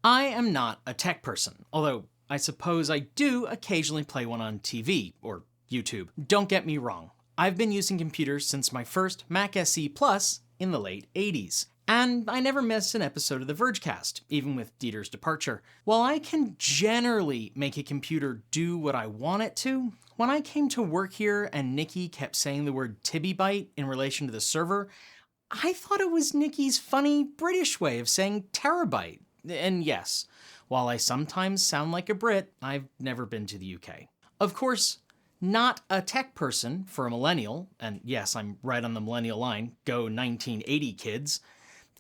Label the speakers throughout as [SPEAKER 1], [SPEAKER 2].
[SPEAKER 1] I am not a tech person, although I suppose I do occasionally play one on TV or YouTube. Don't get me wrong, I've been using computers since my first Mac SE Plus in the late 80s. And I never missed an episode of the Vergecast, even with Dieter's departure. While I can generally make a computer do what I want it to, when I came to work here and Nikki kept saying the word tibbybyte in relation to the server, I thought it was Nikki's funny British way of saying terabyte. And yes, while I sometimes sound like a Brit, I've never been to the UK. Of course, not a tech person for a millennial, and yes, I'm right on the millennial line, go 1980 kids,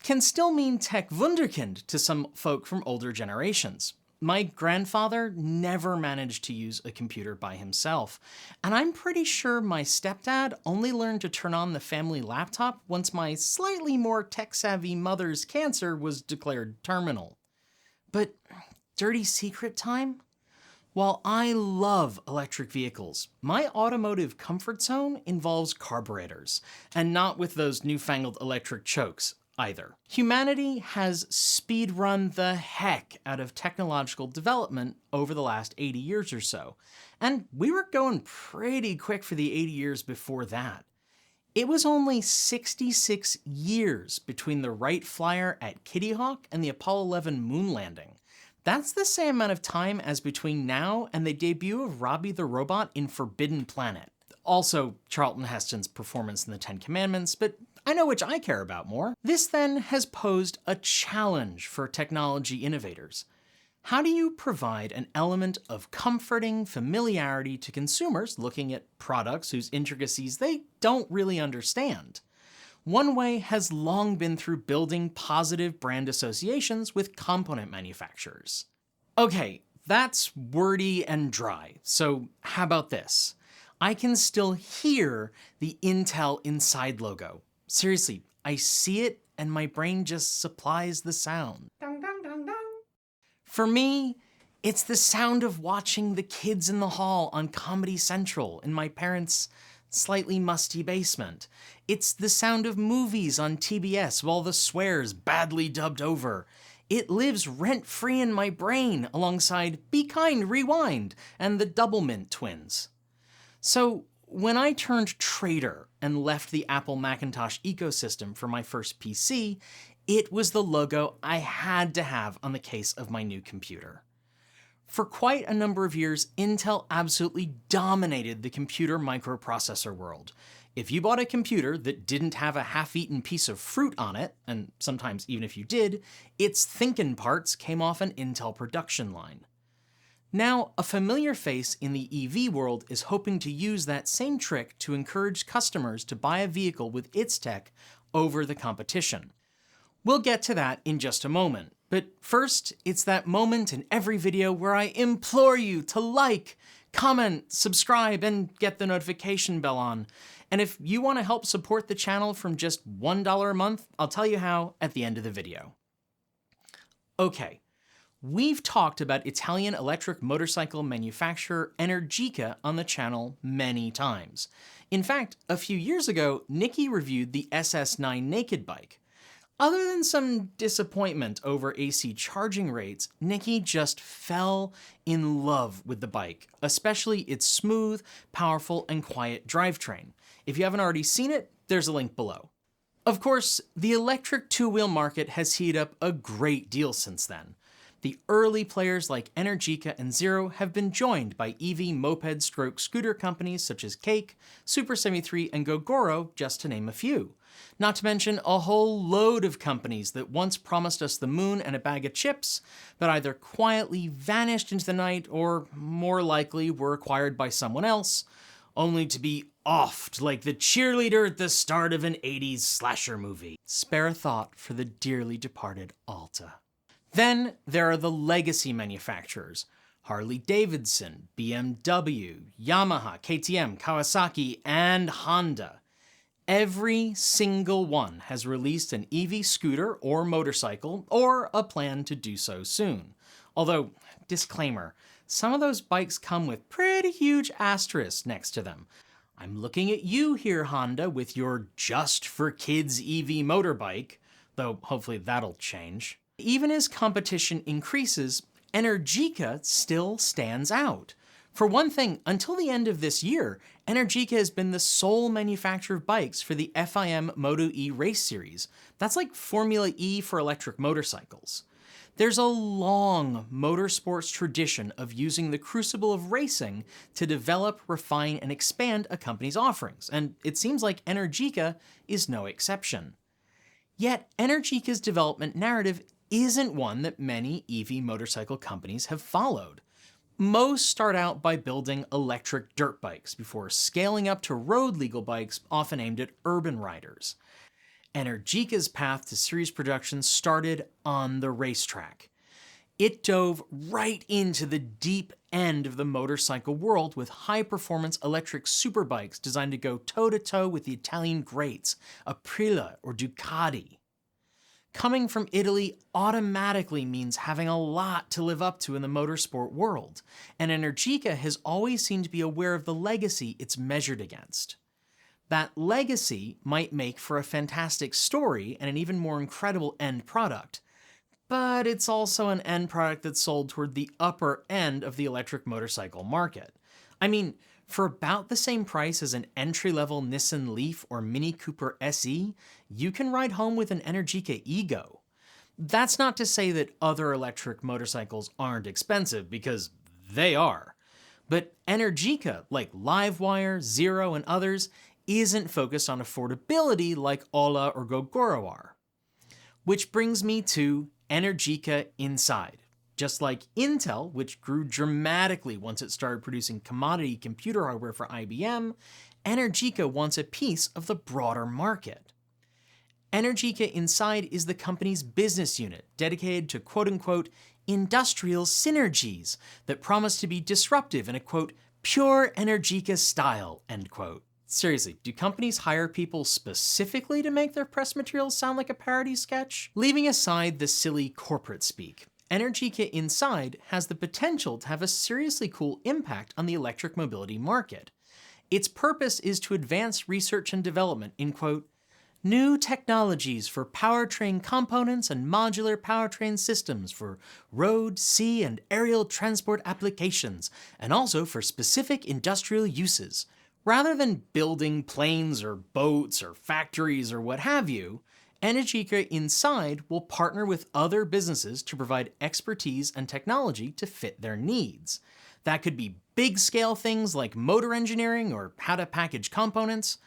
[SPEAKER 1] can still mean tech wunderkind to some folk from older generations. My grandfather never managed to use a computer by himself, and I'm pretty sure my stepdad only learned to turn on the family laptop once my slightly more tech-savvy mother's cancer was declared terminal. But dirty secret time? While I love electric vehicles, my automotive comfort zone involves carburetors, and not with those newfangled electric chokes either. Humanity has speedrun the heck out of technological development over the last 80 years or so, and we were going pretty quick for the 80 years before that. It was only 66 years between the Wright Flyer at Kitty Hawk and the Apollo 11 moon landing. That's the same amount of time as between now and the debut of Robbie the Robot in Forbidden Planet. Also, Charlton Heston's performance in the Ten Commandments, but I know which I care about more. This then has posed a challenge for technology innovators. How do you provide an element of comforting familiarity to consumers looking at products whose intricacies they don't really understand? One way has long been through building positive brand associations with component manufacturers. Okay, that's wordy and dry, so how about this? I can still hear the Intel Inside logo. Seriously, I see it and my brain just supplies the sound. Dun, dun, dun, dun. For me, it's the sound of watching the kids in the hall on Comedy Central in my parents' slightly musty basement. It's the sound of movies on TBS while the swear's badly dubbed over. It lives rent-free in my brain alongside Be Kind, Rewind and the Doublemint twins. So when I turned trader and left the Apple Macintosh ecosystem for my first PC, it was the logo I had to have on the case of my new computer. For quite a number of years, Intel absolutely dominated the computer microprocessor world. If you bought a computer that didn't have a half-eaten piece of fruit on it, and sometimes even if you did, its thinkin' parts came off an Intel production line. Now, a familiar face in the EV world is hoping to use that same trick to encourage customers to buy a vehicle with its tech over the competition. We'll get to that in just a moment, but first, it's that moment in every video where I implore you to like, comment, subscribe, and get the notification bell on. And if you want to help support the channel from just $1 a month, I'll tell you how at the end of the video. Okay. We've talked about Italian electric motorcycle manufacturer Energica on the channel many times. In fact, a few years ago, Nikki reviewed the SS9 naked bike. Other than some disappointment over AC charging rates, Nikki just fell in love with the bike, especially its smooth, powerful, and quiet drivetrain. If you haven't already seen it, there's a link below. Of course, the electric two-wheel market has heated up a great deal since then. The early players like Energica and Zero have been joined by EV moped/scooter companies such as Cake, Super 73, and Gogoro, just to name a few. Not to mention a whole load of companies that once promised us the moon and a bag of chips, but either quietly vanished into the night or, more likely, were acquired by someone else, only to be offed like the cheerleader at the start of an 80s slasher movie. Spare a thought for the dearly departed Alta. Then there are the legacy manufacturers, Harley-Davidson, BMW, Yamaha, KTM, Kawasaki, and Honda. Every single one has released an EV scooter or motorcycle, or a plan to do so soon. Although, disclaimer, some of those bikes come with pretty huge asterisks next to them. I'm looking at you here, Honda, with your just for kids EV motorbike, though hopefully that'll change. Even as competition increases, Energica still stands out. For one thing, until the end of this year, Energica has been the sole manufacturer of bikes for the FIM Moto E race series. That's like Formula E for electric motorcycles. There's a long motorsports tradition of using the crucible of racing to develop, refine, and expand a company's offerings, and it seems like Energica is no exception. Yet, Energica's development narrative isn't one that many EV motorcycle companies have followed. Most start out by building electric dirt bikes before scaling up to road-legal bikes often aimed at urban riders. Energica's path to series production started on the racetrack. It dove right into the deep end of the motorcycle world with high-performance electric superbikes designed to go toe-to-toe with the Italian greats, Aprilia or Ducati. Coming from Italy automatically means having a lot to live up to in the motorsport world, and Energica has always seemed to be aware of the legacy it's measured against. That legacy might make for a fantastic story and an even more incredible end product, but it's also an end product that's sold toward the upper end of the electric motorcycle market. I mean, for about the same price as an entry-level Nissan Leaf or Mini Cooper SE, you can ride home with an Energica Ego. That's not to say that other electric motorcycles aren't expensive, because they are. But Energica, like Livewire, Zero, and others, isn't focused on affordability like Ola or Gogoro are. Which brings me to Energica Inside. Just like Intel, which grew dramatically once it started producing commodity computer hardware for IBM, Energica wants a piece of the broader market. Energica Inside is the company's business unit dedicated to quote-unquote industrial synergies that promise to be disruptive in a quote pure Energica style, end quote. Seriously, do companies hire people specifically to make their press materials sound like a parody sketch? Leaving aside the silly corporate speak, Energica Inside has the potential to have a seriously cool impact on the electric mobility market. Its purpose is to advance research and development in, quote, new technologies for powertrain components and modular powertrain systems for road, sea, and aerial transport applications, and also for specific industrial uses. Rather than building planes or boats or factories or what have you, Energica Inside will partner with other businesses to provide expertise and technology to fit their needs. That could be big-scale things like motor engineering or how to package components,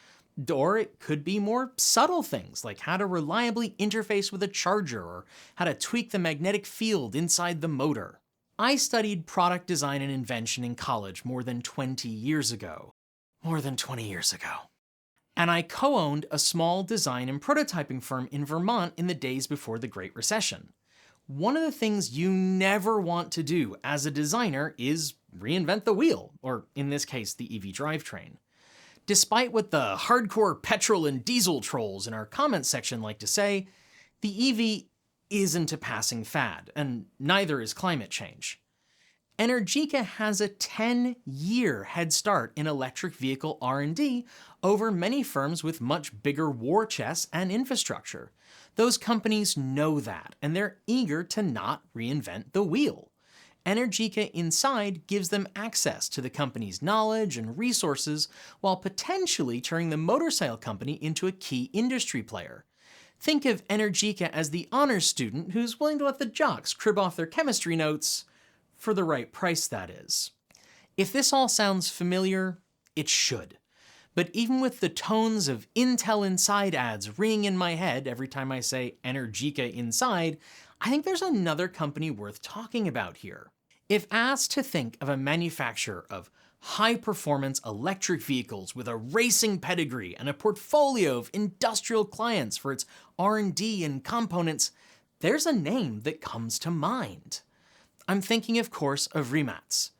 [SPEAKER 1] or it could be more subtle things like how to reliably interface with a charger or how to tweak the magnetic field inside the motor. I studied product design and invention in college more than 20 years ago. And I co-owned a small design and prototyping firm in Vermont in the days before the Great Recession. One of the things you never want to do as a designer is reinvent the wheel, or in this case, the EV drivetrain. Despite what the hardcore petrol and diesel trolls in our comments section like to say, the EV isn't a passing fad, and neither is climate change. Energica has a 10-year head start in electric vehicle R&D over many firms with much bigger war chests and infrastructure. Those companies know that, and they're eager to not reinvent the wheel. Energica Inside gives them access to the company's knowledge and resources while potentially turning the motorcycle company into a key industry player. Think of Energica as the honors student who's willing to let the jocks crib off their chemistry notes, for the right price, that is. If this all sounds familiar, it should. But even with the tones of Intel Inside ads ringing in my head every time I say Energica Inside, I think there's another company worth talking about here. If asked to think of a manufacturer of high-performance electric vehicles with a racing pedigree and a portfolio of industrial clients for its R&D and components, there's a name that comes to mind. I'm thinking, of course, of Rimac.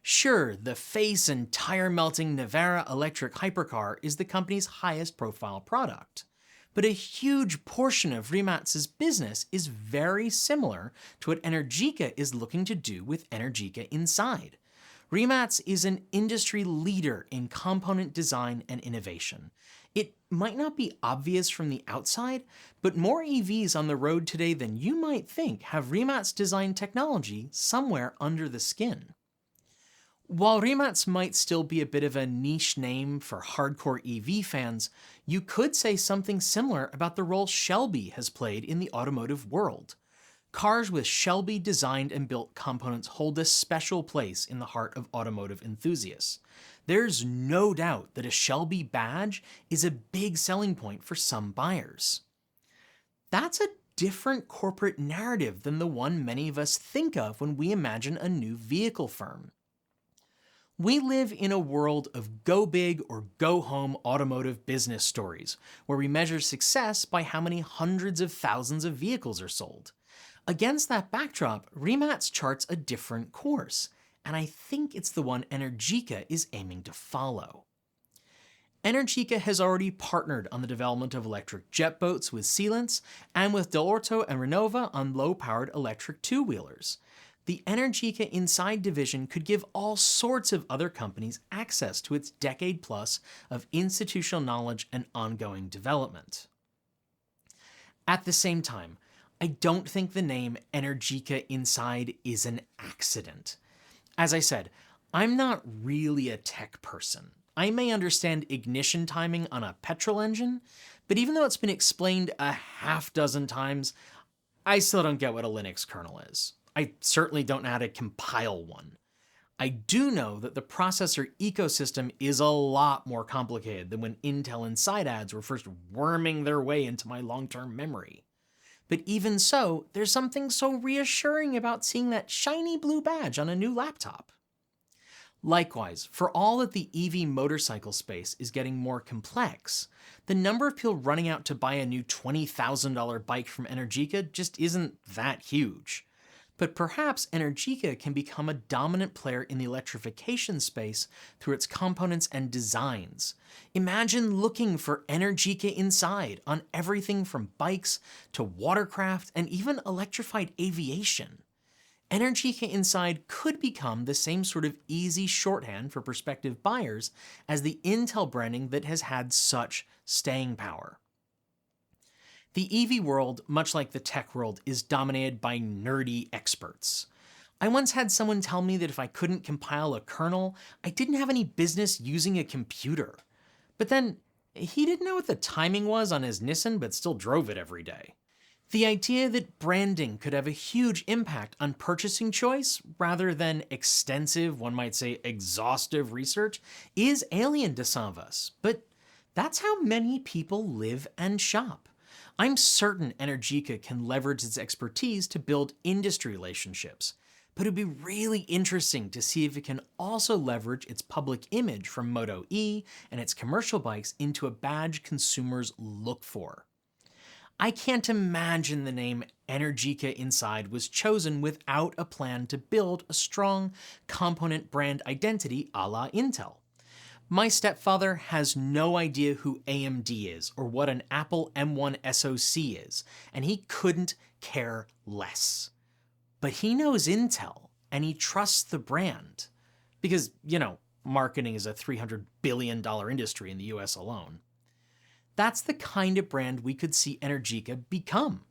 [SPEAKER 1] Sure, the face and tire-melting Navara electric hypercar is the company's highest-profile product, but a huge portion of Rimac's business is very similar to what Energica is looking to do with Energica Inside. Rimac is an industry leader in component design and innovation. It might not be obvious from the outside, but more EVs on the road today than you might think have Rimac design technology somewhere under the skin. While Rimac might still be a bit of a niche name for hardcore EV fans, you could say something similar about the role Shelby has played in the automotive world. Cars with Shelby designed and built components hold a special place in the heart of automotive enthusiasts. There's no doubt that a Shelby badge is a big selling point for some buyers. That's a different corporate narrative than the one many of us think of when we imagine a new vehicle firm. We live in a world of go big or go home automotive business stories, where we measure success by how many hundreds of thousands of vehicles are sold. Against that backdrop, Rimac charts a different course, and I think it's the one Energica is aiming to follow. Energica has already partnered on the development of electric jet boats with Sealants, and with Dell'Orto and Renova on low-powered electric two-wheelers. The Energica Inside division could give all sorts of other companies access to its decade-plus of institutional knowledge and ongoing development. At the same time, I don't think the name Energica Inside is an accident. As I said, I'm not really a tech person. I may understand ignition timing on a petrol engine, but even though it's been explained a half dozen times, I still don't get what a Linux kernel is. I certainly don't know how to compile one. I do know that the processor ecosystem is a lot more complicated than when Intel Inside ads were first worming their way into my long-term memory. But even so, there's something so reassuring about seeing that shiny blue badge on a new laptop. Likewise, for all that the EV motorcycle space is getting more complex, the number of people running out to buy a new $20,000 bike from Energica just isn't that huge. But perhaps Energica can become a dominant player in the electrification space through its components and designs. Imagine looking for Energica Inside on everything from bikes to watercraft and even electrified aviation. Energica Inside could become the same sort of easy shorthand for prospective buyers as the Intel branding that has had such staying power. The EV world, much like the tech world, is dominated by nerdy experts. I once had someone tell me that if I couldn't compile a kernel, I didn't have any business using a computer. But then, he didn't know what the timing was on his Nissan but still drove it every day. The idea that branding could have a huge impact on purchasing choice, rather than extensive, one might say exhaustive research, is alien to some of us. But that's how many people live and shop. I'm certain Energica can leverage its expertise to build industry relationships, but it'd be really interesting to see if it can also leverage its public image from Moto E and its commercial bikes into a badge consumers look for. I can't imagine the name Energica Inside was chosen without a plan to build a strong component brand identity a la Intel. My stepfather has no idea who AMD is or what an Apple M1 SoC is, and he couldn't care less. But he knows Intel, and he trusts the brand. Because, marketing is a $300 billion industry in the US alone. That's the kind of brand we could see Energica become.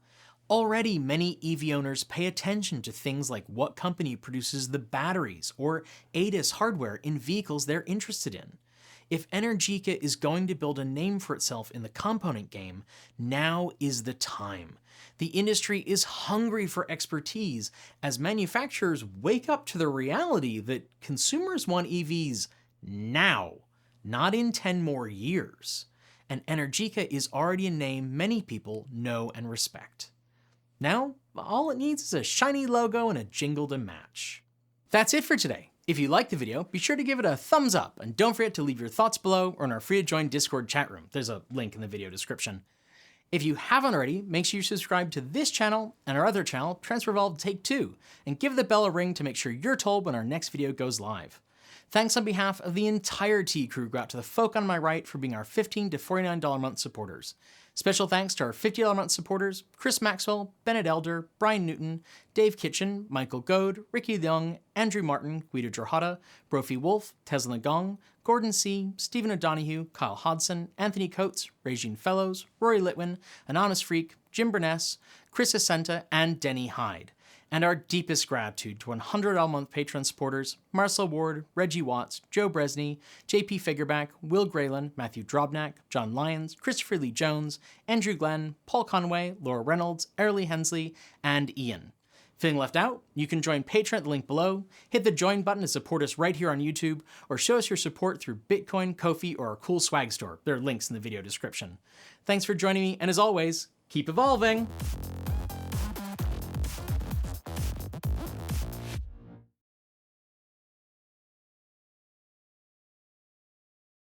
[SPEAKER 1] Already, many EV owners pay attention to things like what company produces the batteries or ADAS hardware in vehicles they're interested in. If Energica is going to build a name for itself in the component game, now is the time. The industry is hungry for expertise as manufacturers wake up to the reality that consumers want EVs now, not in 10 more years. And Energica is already a name many people know and respect. Now, all it needs is a shiny logo and a jingle to match. That's it for today. If you liked the video, be sure to give it a thumbs up, and don't forget to leave your thoughts below or in our free to join Discord chat room. There's a link in the video description. If you haven't already, make sure you subscribe to this channel and our other channel, Transfer Evolved Take 2, and give the bell a ring to make sure you're told when our next video goes live. Thanks on behalf of the entire T crew go out to the folk on my right for being our $15 to $49 a month supporters. Special thanks to our $50 a month supporters, Chris Maxwell, Bennett Elder, Brian Newton, Dave Kitchen, Michael Goad, Ricky Young, Andrew Martin, Guido Jorhada, Brophy Wolf, Tesla Gong, Gordon C., Stephen O'Donohue, Kyle Hodson, Anthony Coates, Regine Fellows, Rory Litwin, Anonymous Freak, Jim Burness, Chris Ascenta, and Denny Hyde. And our deepest gratitude to $100 a month Patreon supporters, Marcel Ward, Reggie Watts, Joe Bresney, JP Figureback, Will Grayland, Matthew Drobnak, John Lyons, Christopher Lee Jones, Andrew Glenn, Paul Conway, Laura Reynolds, Erly Hensley, and Ian. Feeling left out? You can join Patreon at the link below, hit the join button to support us right here on YouTube, or show us your support through Bitcoin, Ko-fi, or our cool swag store. There are links in the video description. Thanks for joining me, and as always, keep evolving!